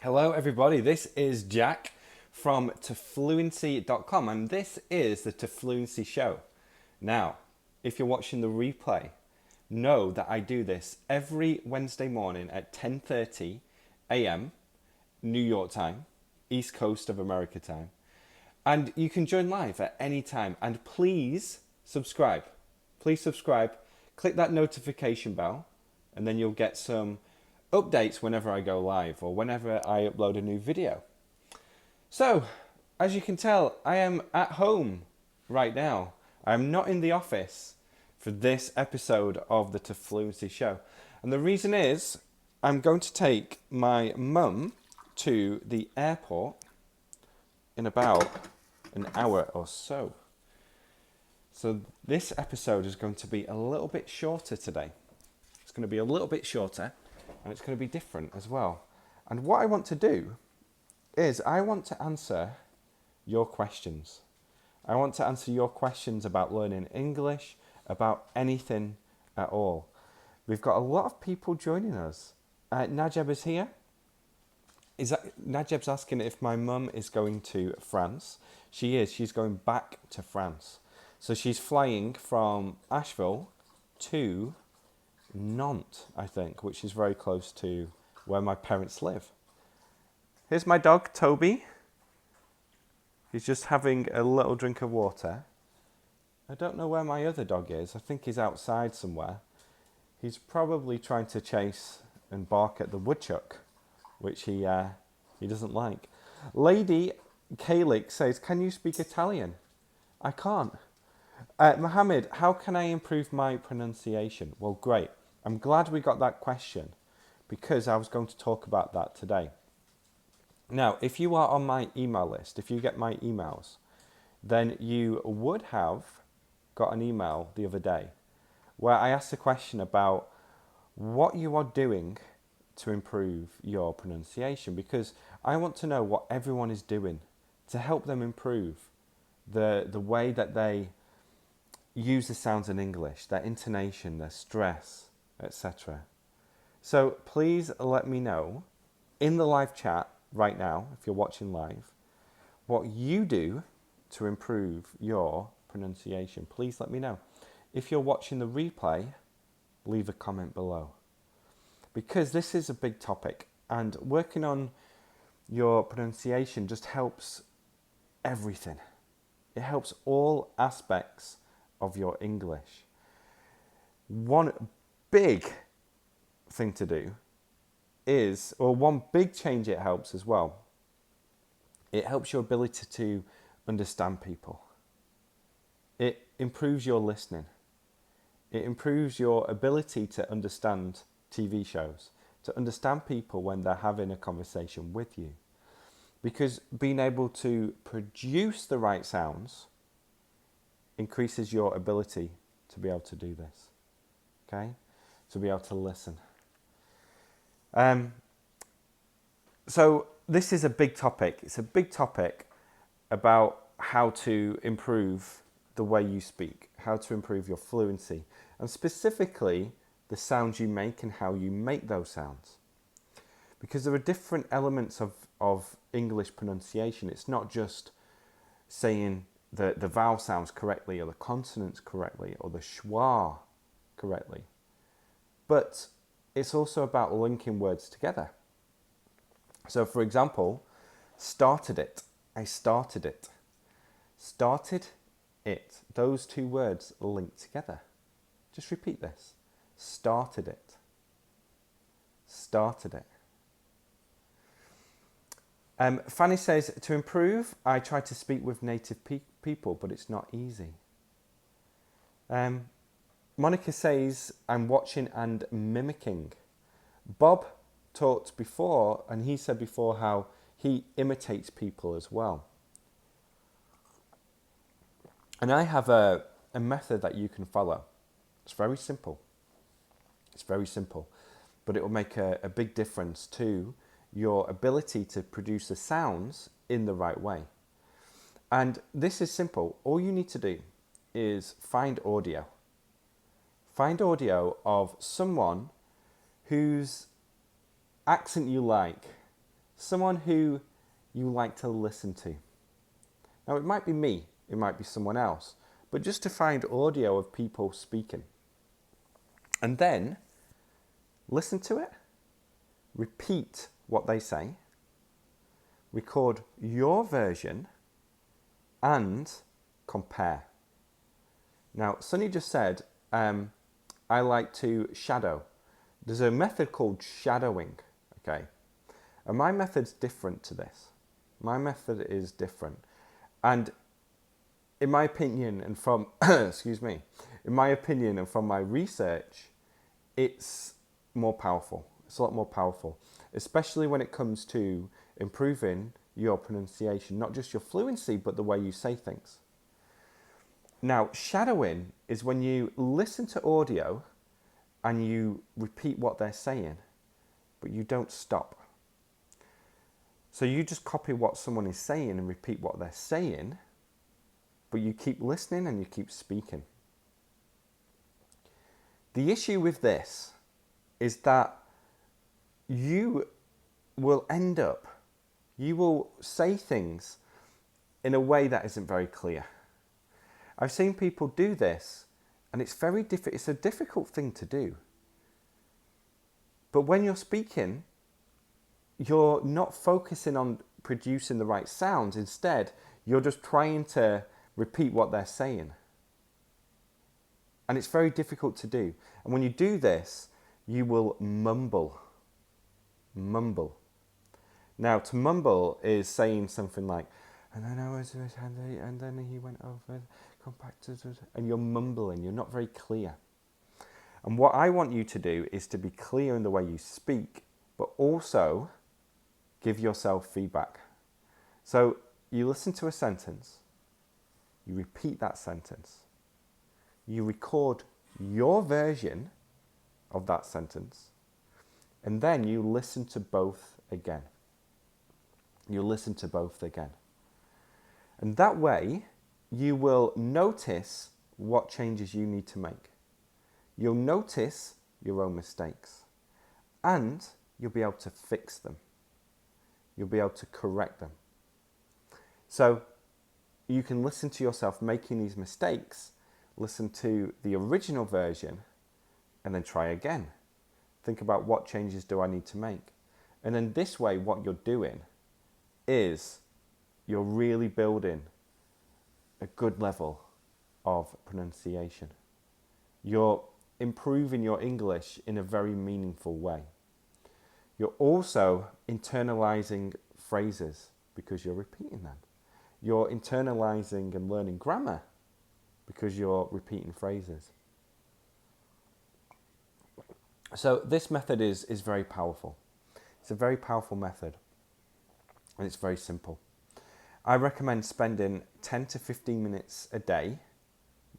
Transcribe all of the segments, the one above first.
Hello, everybody. This is Jack from tofluency.com, and this is the Tofluency Show. Now, if you're watching the replay, know that I do this every Wednesday morning at 10:30 a.m. New York time, East Coast of America time. And you can join live at any time. And please subscribe. Please subscribe. Click that notification bell, and then you'll get some updates whenever I go live or whenever I upload a new video. So, as you can tell, I am at home right now. I'm not in the office for this episode of the Tofluency Show. And the reason is I'm going to take my mum to the airport in about an hour or so. So this episode is going to be a little bit shorter today. It's going to be a little bit shorter and it's going to be different as well. And what I want to do is I want to answer your questions. I want to answer your questions about learning English, about anything at all. We've got a lot of people joining us. Najeb is here. Najeb's asking if my mum is going to France. She is. She's going back to France. So she's flying from Asheville to Nantes, I think, which is very close to where my parents live. Here's my dog, Toby. He's just having a little drink of water. I don't know where my other dog is. I think he's outside somewhere. He's probably trying to chase and bark at the woodchuck, which he doesn't like. Lady Kalik says, "Can you speak Italian?" I can't. Mohammed, how can I improve my pronunciation? Well, great. I'm glad we got that question because I was going to talk about that today. Now, if you are on my email list, if you get my emails, then you would have got an email the other day where I asked a question about what you are doing to improve your pronunciation, because I want to know what everyone is doing to help them improve the way that they use the sounds in English, their intonation, their stress, etc. So please let me know in the live chat right now, if you're watching live, what you do to improve your pronunciation. Please let me know. If you're watching the replay, leave a comment below, because this is a big topic and working on your pronunciation just helps everything. It helps all aspects of your English. One big thing to do is, or one big change it helps as well, it helps your ability to understand people. It improves your listening. It improves your ability to understand TV shows, to understand people when they're having a conversation with you. Because being able to produce the right sounds increases your ability to be able to do this. Okay? To be able to listen. So this is a big topic. It's a big topic about how to improve the way you speak, how to improve your fluency, and specifically the sounds you make and how you make those sounds. Because there are different elements of English pronunciation. It's not just saying the vowel sounds correctly or the consonants correctly or the schwa correctly. But it's also about linking words together. So for example, started it. I started it. Started it. Those two words link together. Just repeat this. Started it. Started it. Fanny says, to improve, I try to speak with native people, but it's not easy. Monica says, I'm watching and mimicking. Bob talked before, and he said before how he imitates people as well. And I have a method that you can follow. It's very simple. It's very simple, but it will make a big difference to your ability to produce the sounds in the right way. And this is simple. All you need to do is find audio. Find audio of someone whose accent you like, Someone who you like to listen to. Now, it might be me, it might be someone else, but just to find audio of people speaking. And then listen to it, repeat what they say, record your version, and compare. Now, Sunny just said, I like to shadow. There's a method called shadowing, okay? And my method's different to this. My method is different. And in my opinion, and from, excuse me, in my opinion and from my research, it's more powerful. It's a lot more powerful, especially when it comes to improving your pronunciation, not just your fluency, but the way you say things. Now, shadowing is when you listen to audio and you repeat what they're saying, but you don't stop. So you just copy what someone is saying and repeat what they're saying, but you keep listening and you keep speaking. The issue with this is that you will say things in a way that isn't very clear. I've seen people do this, and it's a difficult thing to do. But when you're speaking, you're not focusing on producing the right sounds. Instead, you're just trying to repeat what they're saying. And it's very difficult to do. And when you do this, you will mumble. Mumble. Now, to mumble is saying something like, and then I was, and then he went over, come back to, and you're mumbling, you're not very clear. And what I want you to do is to be clear in the way you speak, but also give yourself feedback. So you listen to a sentence, you repeat that sentence, you record your version of that sentence, and then you listen to both again. You listen to both again. And that way, you will notice what changes you need to make. You'll notice your own mistakes, and you'll be able to fix them. You'll be able to correct them. So you can listen to yourself making these mistakes, listen to the original version, and then try again. Think about what changes do I need to make. And then this way, what you're doing is you're really building a good level of pronunciation. You're improving your English in a very meaningful way. You're also internalizing phrases because you're repeating them. You're internalizing and learning grammar because you're repeating phrases. So this method is very powerful. It's a very powerful method, and it's very simple. I recommend spending 10 to 15 minutes a day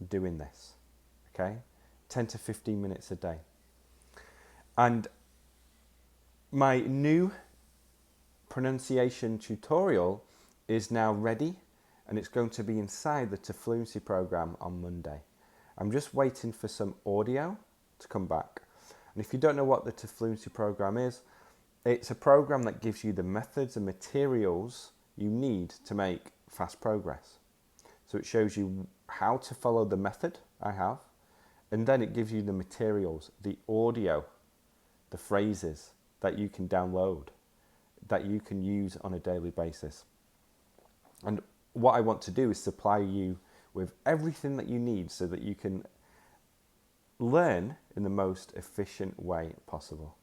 doing this, okay? 10 to 15 minutes a day. And my new pronunciation tutorial is now ready, and it's going to be inside the Fluency program on Monday. I'm just waiting for some audio to come back. And if you don't know what the Fluency program is, it's a program that gives you the methods and materials you need to make fast progress. So it shows you how to follow the method I have, and then it gives you the materials, the audio, the phrases that you can download, that you can use on a daily basis. And what I want to do is supply you with everything that you need so that you can learn in the most efficient way possible.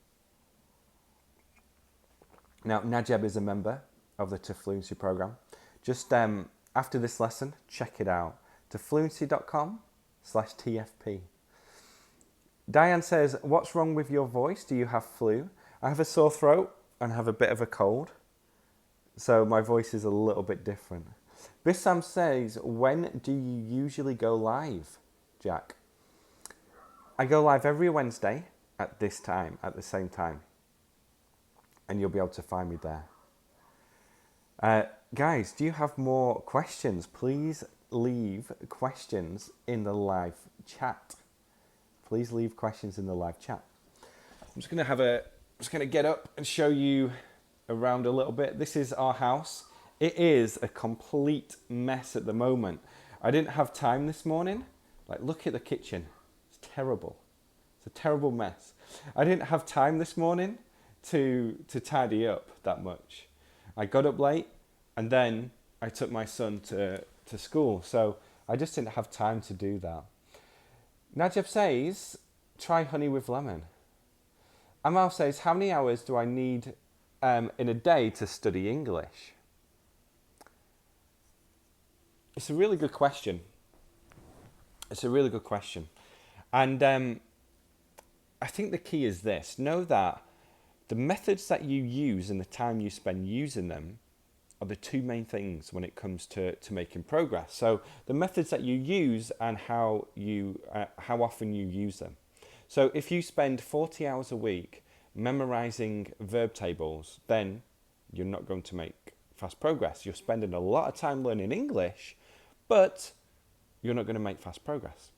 Now, Najeb is a member of the Fluency program. Just after this lesson, check it out. tofluency.com/TFP. Diane says, what's wrong with your voice? Do you have flu? I have a sore throat and have a bit of a cold, so my voice is a little bit different. Bissam says, when do you usually go live, Jack? I go live every Wednesday at this time, at the same time, and you'll be able to find me there. Guys, do you have more questions? Please leave questions in the live chat. Please leave questions in the live chat. I'm just going to get up and show you around a little bit. This is our house. It is a complete mess at the moment. I didn't have time this morning. Like, look at the kitchen. It's terrible. It's a terrible mess. I didn't have time this morning to tidy up that much. I got up late and then I took my son to school. So I just didn't have time to do that. Najib says, try honey with lemon. Amal says, how many hours do I need in a day to study English? It's a really good question. It's a really good question. And I think the key is this. Know that the methods that you use and the time you spend using them are the two main things when it comes to making progress. So the methods that you use and how often you use them. So if you spend 40 hours a week memorizing verb tables, then you're not going to make fast progress. You're spending a lot of time learning English, but you're not going to make fast progress.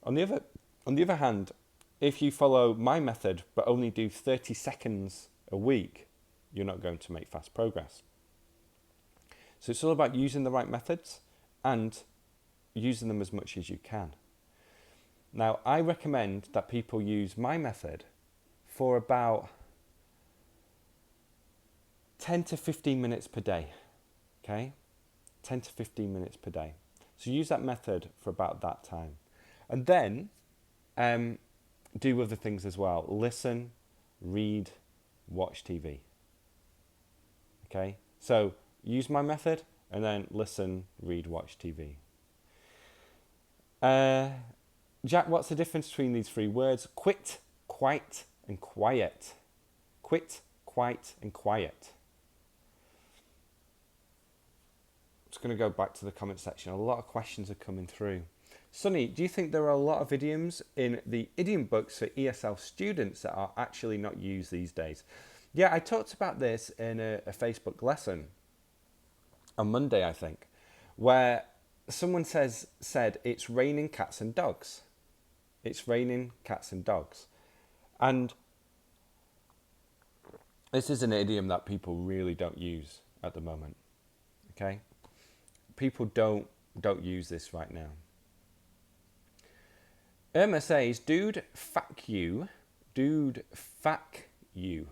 On the other hand, if you follow my method but only do 30 seconds a week, you're not going to make fast progress. So it's all about using the right methods and using them as much as you can. Now, I recommend that people use my method for about 10 to 15 minutes per day, okay? 10 to 15 minutes per day. So use that method for about that time. And then do other things as well. Listen, read, watch TV. Okay? So use my method and then listen, read, watch TV. Jack, what's the difference between these three words? Quit, quite, and quiet. Quit, quite, and quiet. Just going to go back to the comment section. A lot of questions are coming through. Sonny, do you think there are a lot of idioms in the idiom books for ESL students that are actually not used these days? Yeah, I talked about this in a Facebook lesson on Monday, I think, where someone said it's raining cats and dogs. It's raining cats and dogs. And this is an idiom that people really don't use at the moment. Okay? People don't use this right now. Irma says, dude, fuck you. Dude, fuck you.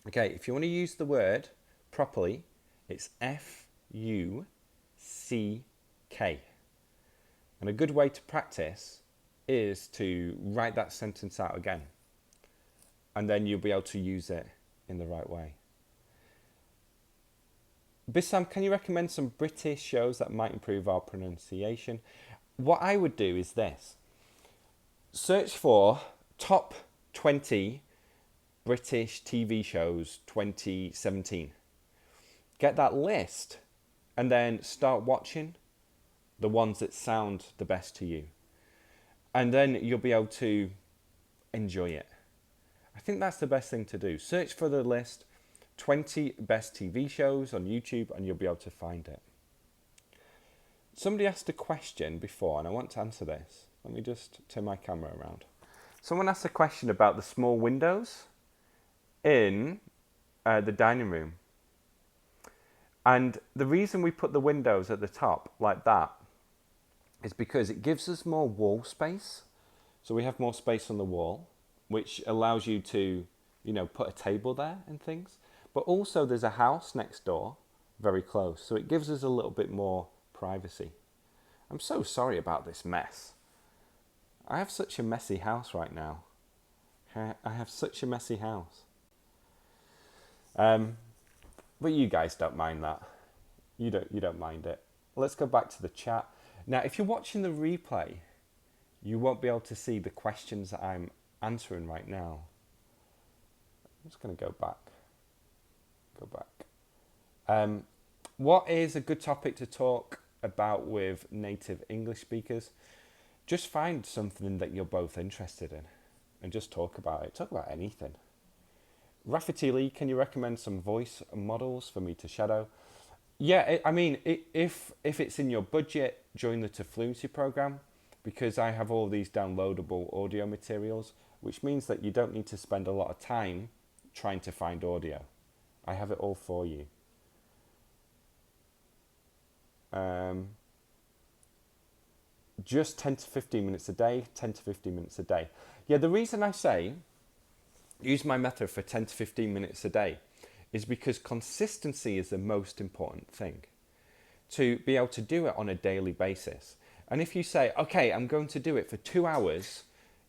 Okay, if you want to use the word properly, it's F-U-C-K. And a good way to practice is to write that sentence out again. And then you'll be able to use it in the right way. Bissam, can you recommend some British shows that might improve our pronunciation? What I would do is this. Search for top 20 British TV shows 2017. Get that list and then start watching the ones that sound the best to you. And then you'll be able to enjoy it. I think that's the best thing to do. Search for the list, 20 best TV shows on YouTube, and you'll be able to find it. Somebody asked a question before, and I want to answer this. Let me just turn my camera around. Someone asked a question about the small windows in the dining room. And the reason we put the windows at the top like that is because it gives us more wall space. So we have more space on the wall, which allows you to, put a table there and things. But also there's a house next door, very close. So it gives us a little bit more privacy. I'm so sorry about this mess. I have such a messy house right now. I have such a messy house. But you guys don't mind that. You don't mind it. Let's go back to the chat. Now, if you're watching the replay, you won't be able to see the questions that I'm answering right now. I'm just going to go back. What is a good topic to talk about with native English speakers? Just find something that you're both interested in and just talk about it. Talk about anything. Rafferty Lee, can you recommend some voice models for me to shadow? Yeah, if it's in your budget, join the To Fluency program, because I have all these downloadable audio materials, which means that you don't need to spend a lot of time trying to find audio. I have it all for you. Just 10 to 15 minutes a day, 10 to 15 minutes a day. Yeah, the reason I say use my method for 10 to 15 minutes a day is because consistency is the most important thing. To be able to do it on a daily basis. And if you say, okay, I'm going to do it for 2 hours,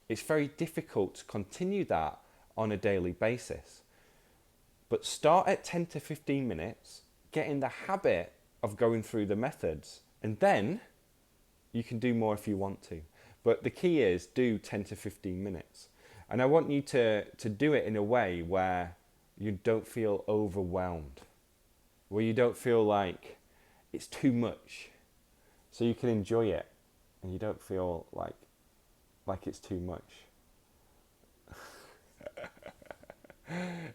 it's very difficult to continue that on a daily basis. But start at 10 to 15 minutes, get in the habit of going through the methods, and then you can do more if you want to. But the key is do 10 to 15 minutes. And I want you to do it in a way where you don't feel overwhelmed, where you don't feel like it's too much, so you can enjoy it and you don't feel like it's too much.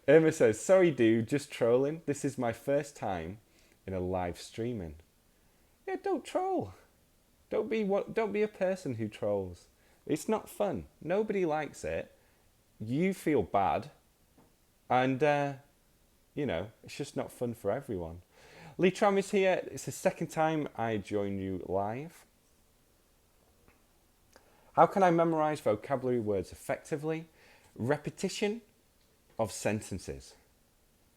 Irma says, sorry dude, just trolling. This is my first time in a live streaming. Yeah, don't troll. Don't be a person who trolls. It's not fun. Nobody likes it. You feel bad. And, it's just not fun for everyone. Lee Tram is here. It's the second time I join you live. How can I memorize vocabulary words effectively? Repetition of sentences.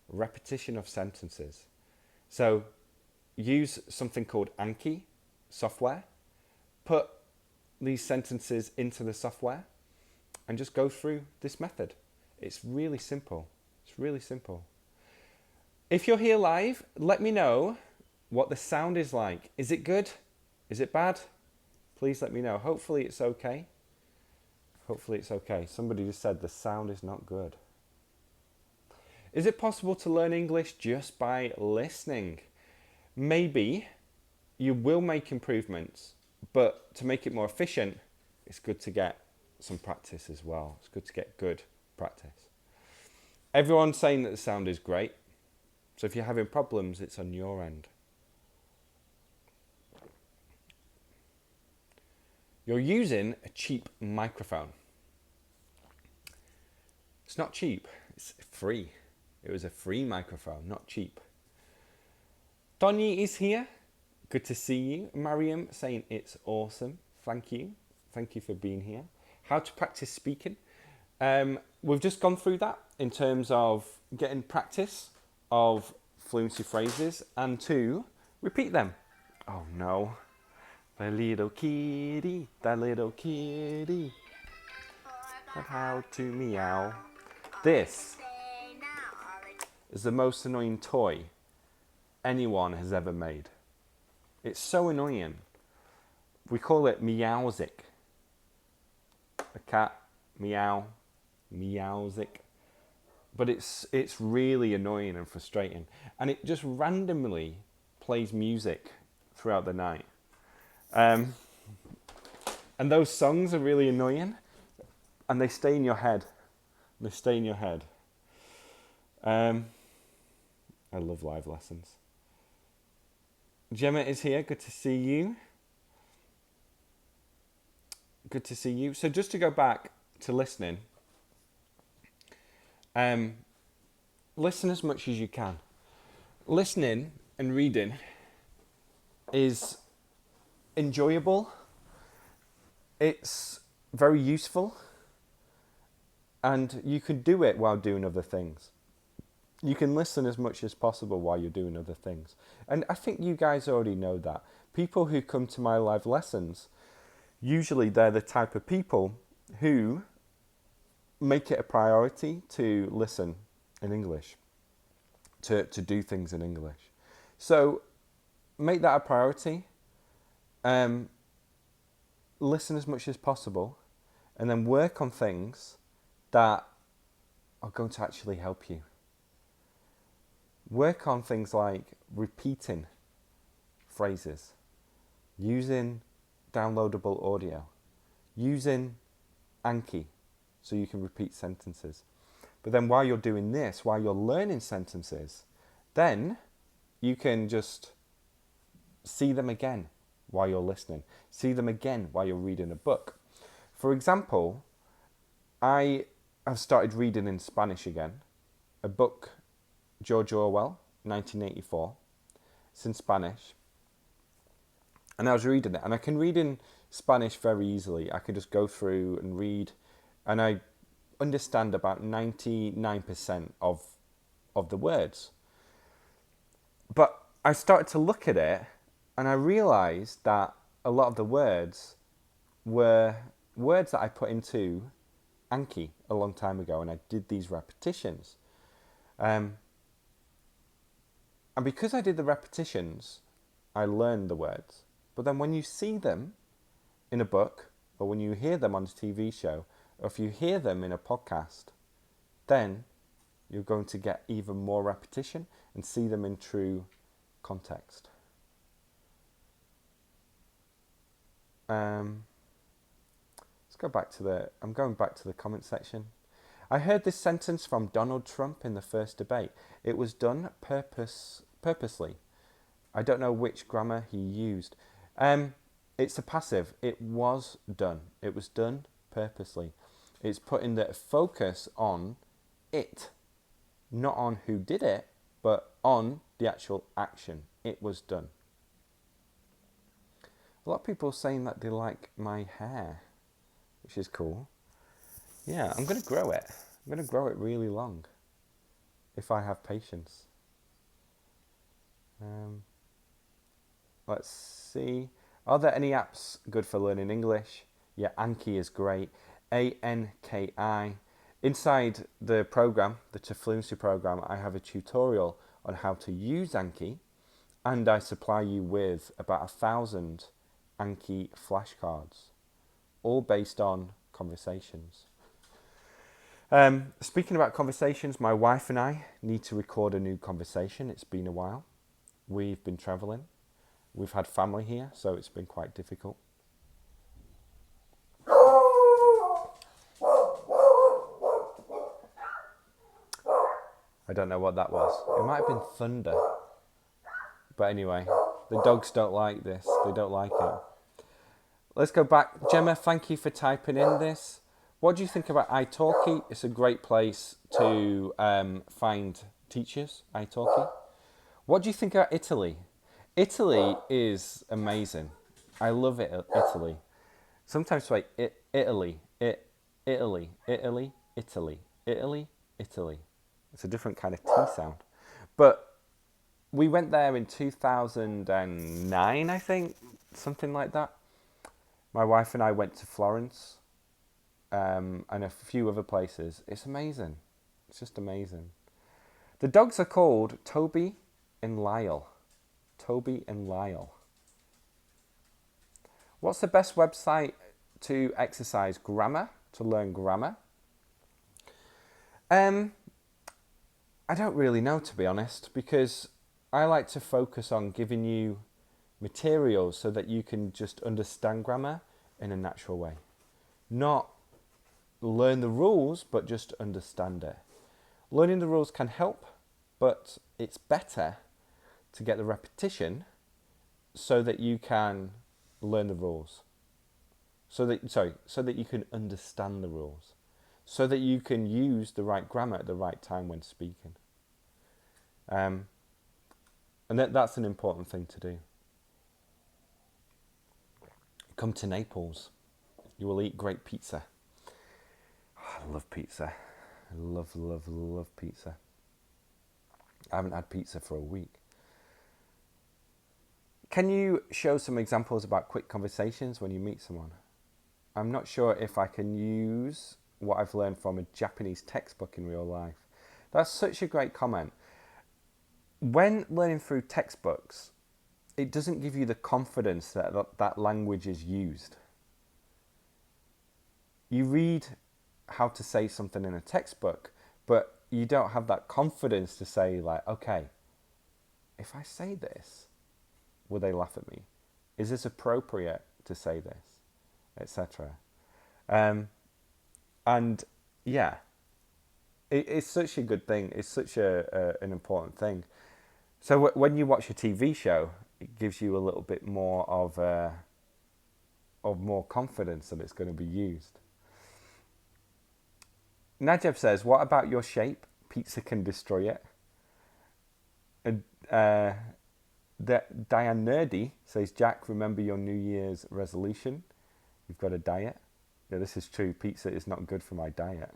Repetition of sentences. So use something called Anki software. Put these sentences into the software and just go through this method. It's really simple. It's really simple. If you're here live, let me know what the sound is like. Is it good? Is it bad? Please let me know. Hopefully it's okay. Hopefully it's okay. Somebody just said the sound is not good. Is it possible to learn English just by listening? Maybe. You will make improvements, but to make it more efficient, it's good to get some practice as well. It's good to get good practice. Everyone's saying that the sound is great. So if you're having problems, it's on your end. You're using a cheap microphone. It's not cheap, it's free. It was a free microphone, not cheap. Donny is here. Good to see you. Mariam saying it's awesome. Thank you. Thank you for being here. How to practice speaking. We've just gone through that in terms of getting practice of fluency phrases and to repeat them. Oh no. The little kitty, that little kitty. But how to meow. This is the most annoying toy anyone has ever made. It's so annoying. We call it Meowsic. The cat, meow, Meowsic. But it's really annoying and frustrating. And it just randomly plays music throughout the night. And those songs are really annoying. And they stay in your head. They stay in your head. I love live lessons. Gemma is here. Good to see you. Good to see you. So just to go back to listening. Listen as much as you can. Listening and reading is enjoyable. It's very useful. And you can do it while doing other things. You can listen as much as possible while you're doing other things. And I think you guys already know that. People who come to my live lessons, usually they're the type of people who make it a priority to listen in English, to do things in English. So make that a priority. Listen as much as possible, and then work on things that are going to actually help you. Work on things like repeating phrases, using downloadable audio, using Anki so you can repeat sentences. But then while you're doing this, while you're learning sentences, then you can just see them again while you're listening. See them again while you're reading a book. For example, I have started reading in Spanish again, a book George Orwell, 1984. It's in Spanish. And I was reading it, and I can read in Spanish very easily. I can just go through and read, and I understand about 99% of the words. But I started to look at it, and I realised that a lot of the words were words that I put into Anki a long time ago, and I did these repetitions. And because I did the repetitions, I learned the words. But then when you see them in a book, or when you hear them on a TV show, or if you hear them in a podcast, then you're going to get even more repetition and see them in true context. Let's go back to I'm going back to the comment section. I heard this sentence from Donald Trump in the first debate. It was done purposely. I don't know which grammar he used. It's a passive. It was done. It was done purposely. It's putting the focus on it, not on who did it, but on the actual action. It was done. A lot of people are saying that they like my hair, which is cool. Yeah, I'm going to grow it. I'm going to grow it really long, if I have patience. Let's see. Are there any apps good for learning English? Yeah, Anki is great. ANKI. Inside the program, the Fluency program, I have a tutorial on how to use Anki, and I supply you with about 1,000 Anki flashcards, all based on conversations. Speaking about conversations, my wife and I need to record a new conversation. It's been a while. We've been travelling. We've had family here, so it's been quite difficult. I don't know what that was. It might have been thunder. But anyway, the dogs don't like this. They don't like it. Let's go back. Gemma, thank you for typing in this. What do you think about italki? It's a great place to find teachers, italki. What do you think about Italy? Italy is amazing. I love it, Italy. Sometimes like Italy, Italy, Italy, Italy, Italy, Italy. It's a different kind of T sound. But we went there in 2009, I think, something like that. My wife and I went to Florence and a few other places. It's amazing. It's just amazing. The dogs are called Toby and Lyle. Toby and Lyle. What's the best website to exercise grammar, to learn grammar? I don't really know, to be honest, because I like to focus on giving you materials so that you can just understand grammar in a natural way. Not learn the rules, but just understand it. Learning the rules can help, but it's better to get the repetition so that you can learn the rules. So that you can understand the rules. So that you can use the right grammar at the right time when speaking. And that's an important thing to do. Come to Naples. You will eat great pizza. Oh, I love pizza. I love, love, love pizza. I haven't had pizza for a week. Can you show some examples about quick conversations when you meet someone? I'm not sure if I can use what I've learned from a Japanese textbook in real life. That's such a great comment. When learning through textbooks, it doesn't give you the confidence that language is used. You read how to say something in a textbook, but you don't have that confidence to say, like, okay, if I say this, will they laugh at me? Is this appropriate to say this? Etc. And yeah, it's such a good thing. It's such an important thing. So when you watch a TV show, it gives you a little bit more of more confidence that it's going to be used. Najev says, what about your shape? Pizza can destroy it. And, Diane Nerdy says, Jack, remember your New Year's resolution. You've got a diet. Yeah, this is true. Pizza is not good for my diet.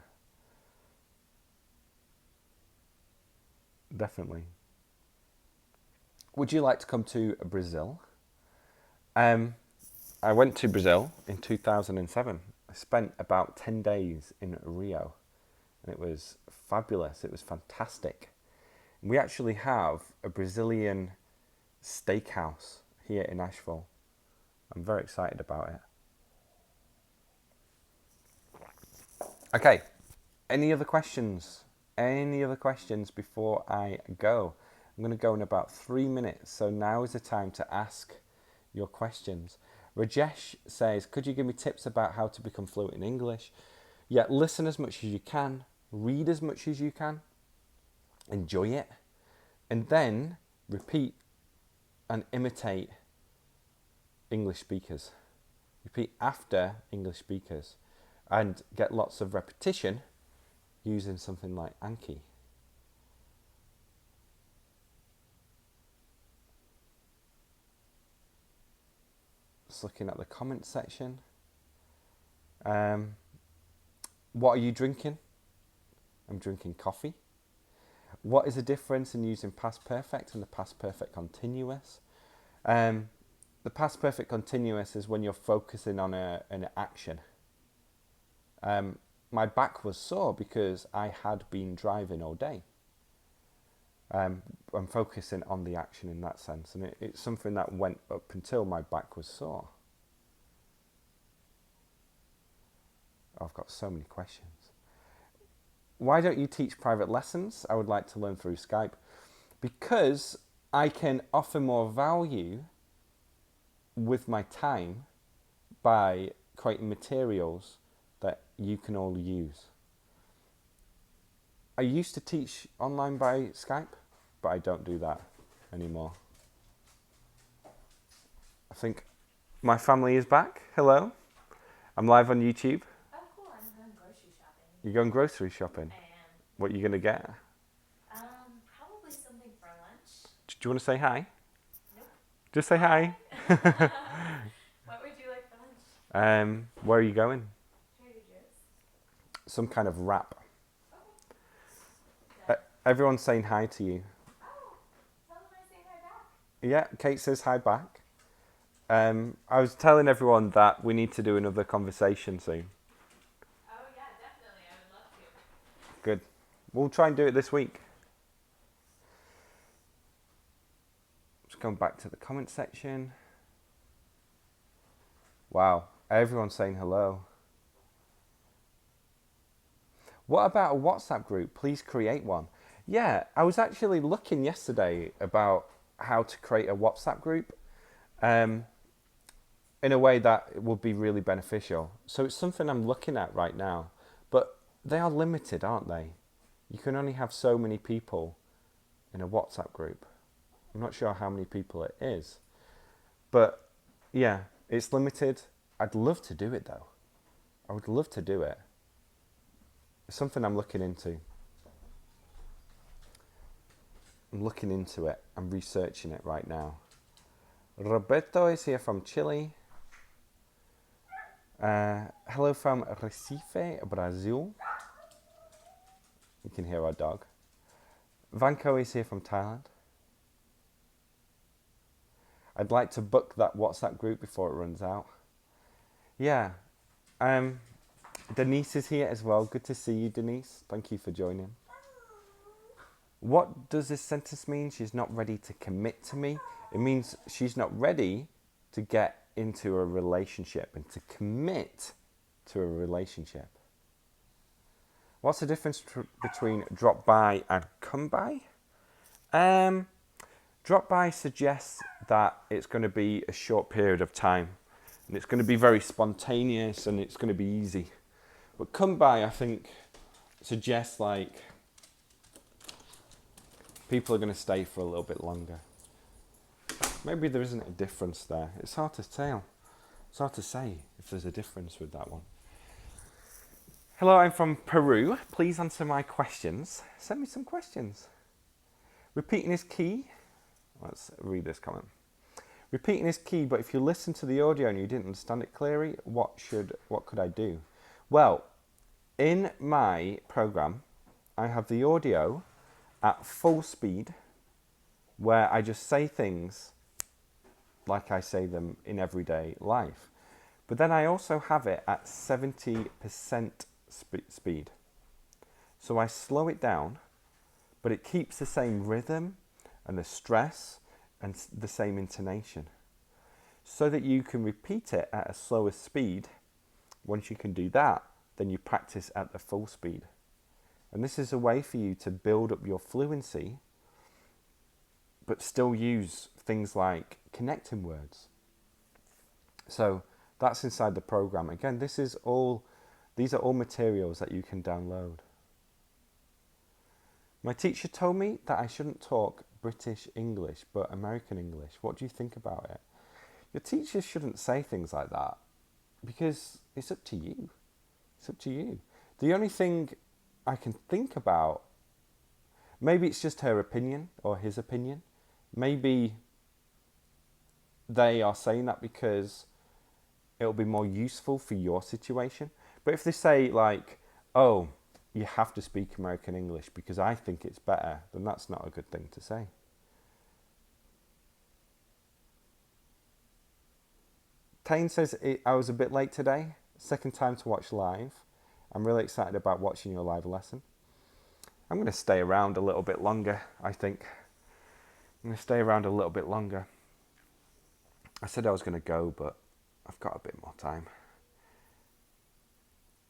Definitely. Would you like to come to Brazil? I went to Brazil in 2007. I spent about 10 days in Rio, and it was fabulous. It was fantastic. We actually have a Brazilian steakhouse here in Asheville. I'm very excited about it. Okay, any other questions? Any other questions before I go? I'm going to go in about 3 minutes, so now is the time to ask your questions. Rajesh says, could you give me tips about how to become fluent in English? Yeah, listen as much as you can, read as much as you can, enjoy it, and then repeat and imitate English speakers. Repeat after English speakers and get lots of repetition using something like Anki. Just looking at the comment section. What are you drinking? I'm drinking coffee. What is the difference in using past perfect and the past perfect continuous? The past perfect continuous is when you're focusing on an action. My back was sore because I had been driving all day. I'm focusing on the action in that sense, and it's something that went up until my back was sore. I've got so many questions. Why don't you teach private lessons? I would like to learn through Skype. Because I can offer more value with my time by creating materials that you can all use. I used to teach online by Skype, but I don't do that anymore. I think my family is back. Hello. I'm live on YouTube. Oh, cool. I'm going grocery shopping. You're going grocery shopping? I am. What are you going to get? Probably something for lunch. Do you want to say hi? Nope. Just say hi. What would you like for lunch? Where are you going? Trader Joe's. Some kind of wrap. Okay. Everyone's saying hi to you. Oh, tell them I say hi back. Yeah, Kate says hi back. I was telling everyone that we need to do another conversation soon. Oh, yeah, definitely. I would love to. Good. We'll try and do it this week. Just going back to the comment section. Wow, everyone's saying hello. What about a WhatsApp group? Please create one. Yeah, I was actually looking yesterday about how to create a WhatsApp group in a way that would be really beneficial. So it's something I'm looking at right now. But they are limited, aren't they? You can only have so many people in a WhatsApp group. I'm not sure how many people it is. But yeah, it's limited. I'd love to do it though. I would love to do it. It's something I'm looking into. I'm looking into it. I'm researching it right now. Roberto is here from Chile. Hello from Recife, Brazil. You can hear our dog. Vanko is here from Thailand. I'd like to book that WhatsApp group before it runs out. Yeah. Denise is here as well. Good to see you, Denise. Thank you for joining. What does this sentence mean? She's not ready to commit to me. It means she's not ready to get into a relationship and to commit to a relationship. What's the difference between drop by and come by? Drop by suggests that it's going to be a short period of time and it's going to be very spontaneous and it's going to be easy. But come by, I think, suggests like people are going to stay for a little bit longer. Maybe there isn't a difference there. It's hard to tell. It's hard to say if there's a difference with that one. Hello, I'm from Peru. Please answer my questions. Send me some questions. Repeating is key. Let's read this comment. Repeating is key, but if you listen to the audio and you didn't understand it clearly, what could I do? Well, in my program, I have the audio at full speed where I just say things like I say them in everyday life. But then I also have it at 70% speed. So I slow it down, but it keeps the same rhythm and the stress and the same intonation, so that you can repeat it at a slower speed. Once you can do that, then you practice at the full speed. And this is a way for you to build up your fluency, but still use things like connecting words. So that's inside the program. Again, these are all materials that you can download. My teacher told me that I shouldn't talk British English, but American English. What do you think about it? Your teachers shouldn't say things like that, because it's up to you. It's up to you. The only thing I can think about, maybe it's just her opinion or his opinion. Maybe they are saying that because it'll be more useful for your situation. But if they say like, oh, you have to speak American English because I think it's better, then that's not a good thing to say. Tane says, I was a bit late today. Second time to watch live. I'm really excited about watching your live lesson. I'm going to stay around a little bit longer, I think. I'm going to stay around a little bit longer. I said I was going to go, but I've got a bit more time.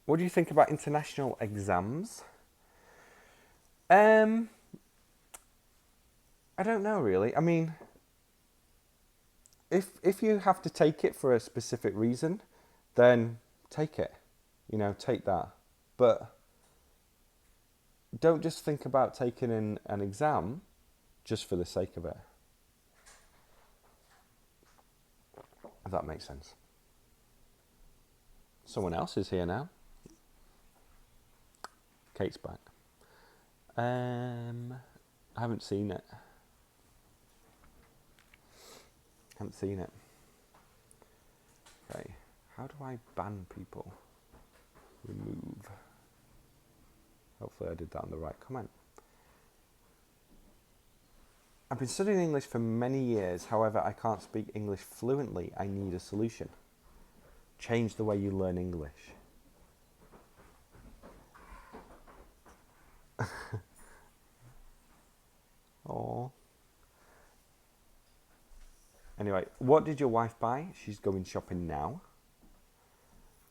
What do you think about international exams? I don't know, really. I mean, if you have to take it for a specific reason, then take it. You know, take that. But don't just think about taking an exam just for the sake of it. If that makes sense. Someone else is here now. Kate's back. I haven't seen it. Okay. How do I ban people? Remove. Hopefully I did that on the right comment. I've been studying English for many years. However, I can't speak English fluently. I need a solution. Change the way you learn English. Oh. Anyway, what did your wife buy? She's going shopping now.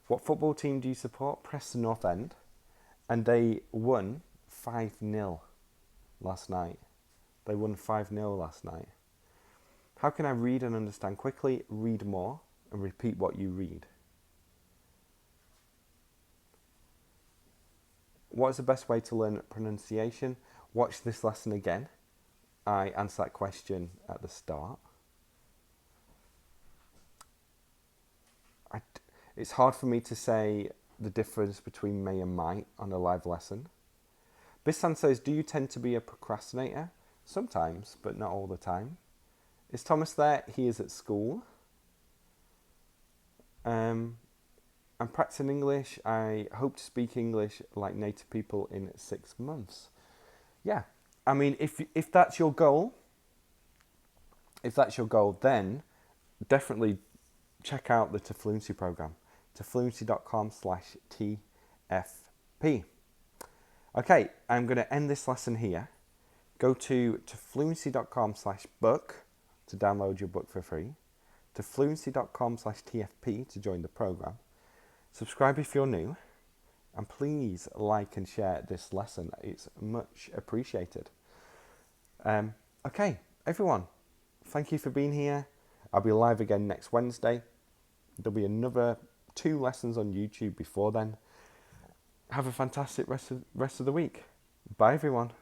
What football team do you support? Preston North End. And they won 5-0 last night. They won 5-0 last night. How can I read and understand quickly? Read more and repeat what you read. What is the best way to learn pronunciation? Watch this lesson again. I answered that question at the start. It's hard for me to say the difference between may and might on a live lesson. Bissan says, do you tend to be a procrastinator? Sometimes, but not all the time. Is Thomas there? He is at school. I'm practicing English. I hope to speak English like native people in 6 months. Yeah, I mean, if that's your goal, then definitely check out the Tafluency program. Tafluency.com/TFP. Okay, I'm going to end this lesson here. Go to tafluency.com/book to download your book for free. Tafluency.com/TFP to join the program. Subscribe if you're new. And please like and share this lesson. It's much appreciated. Okay, everyone. Thank you for being here. I'll be live again next Wednesday. There'll be another 2 lessons on YouTube before then. Have a fantastic rest of the week. Bye, everyone.